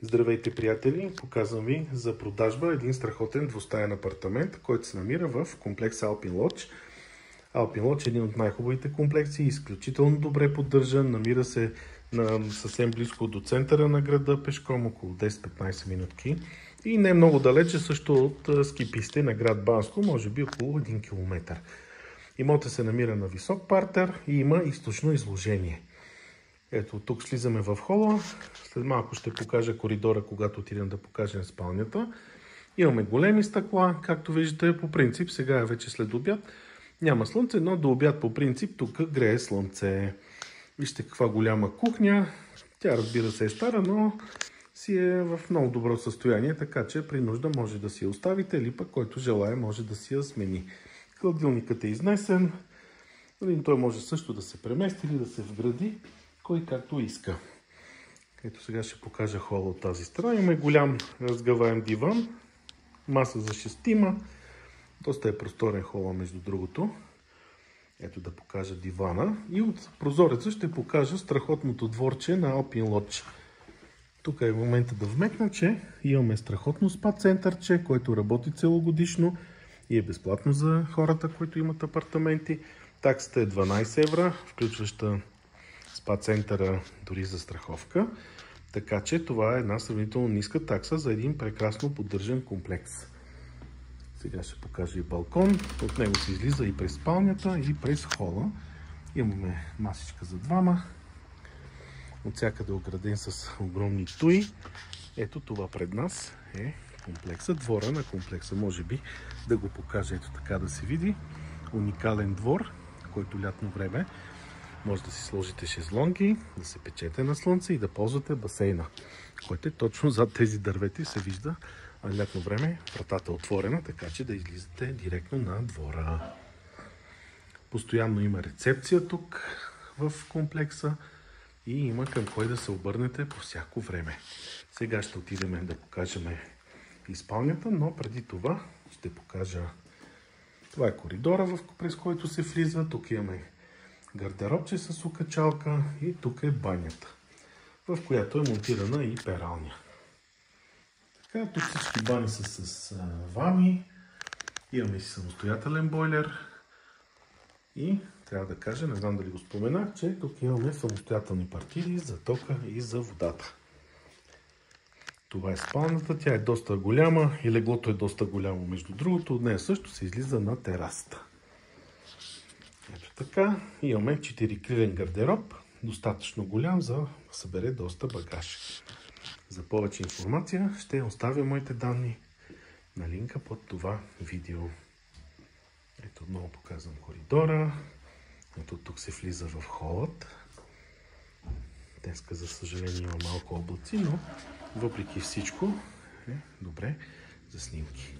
Здравейте, приятели! Показвам ви за продажба един страхотен двустаен апартамент, който се намира в комплекс Alpine Lodge. Alpine Lodge е един от най-хубавите комплекси, изключително добре поддържан, намира се съвсем близко до центъра на града, пешком около 10-15 минутки. И не много далече също от ски пистите на град Банско, може би около 1 км. Имотът се намира на висок партер и има източно изложение. Ето, тук слизаме в хола. След малко ще покажа коридора, когато отидем да покажем спалнята. Имаме големи стъкла, както виждате, по принцип, сега е вече след обяд. Няма слънце, но до обяд по принцип тук грее слънце. Вижте каква голяма кухня. Тя, разбира се, е стара, но си е в много добро състояние, така че при нужда може да си я оставите или пък който желая може да си я смени. Хладилникът е изнесен. Той може също да се премести или да се вгради, кой както иска. Ето сега ще покажа хола от тази страна. Имаме голям разгъваем диван, маса за 6. Доста е просторен хола, между другото. Ето да покажа дивана. И от прозореца ще покажа страхотното дворче на Alpine Lodge. Тук е момента да вмекна, че имаме страхотно спа центърче, който работи целогодишно и е безплатно за хората, които имат апартаменти. Таксата е 12 евро, включваща спа центъра дори за страховка. Така че това е една сравнително ниска такса за един прекрасно поддържан комплекс. Сега ще покажа и балкон. От него се излиза и през спалнята, и през хола. Имаме масичка за двама. От всякъде ограден с огромни туи. Ето това пред нас е комплекса, двора на комплекса. Може би да го покажа ето така да се види. Уникален двор, който лятно време може да си сложите шезлонги, да се печете на слънце и да ползвате басейна, който е точно зад тези дървети се вижда. А лятно време вратата е отворена, така че да излизате директно на двора. Постоянно има рецепция тук в комплекса и има към кой да се обърнете по всяко време. Сега ще отидем да покажем и спалнята, но преди това ще покажа. Това е коридора, през който се влиза. Тук имаме гардеробче с окачалка и тук е банята, в която е монтирана и пералня. Така, тук всички бани са с вани. Имаме си самостоятелен бойлер. И трябва да кажа, не знам дали го споменах, че тук имаме самостоятелни партиди за тока и за водата. Това е спалната, тя е доста голяма и леглото е доста голямо. Между другото, от нея също се излиза на терасата. Ето така, имаме 4-крилен гардероб, достатъчно голям за да събере доста багаж. За повече информация ще оставя моите данни на линка под това видео. Ето отново показвам коридора. Ето тук се влиза в холът. Днеска, за съжаление, има малко облаци, но въпреки всичко е добре за снимки.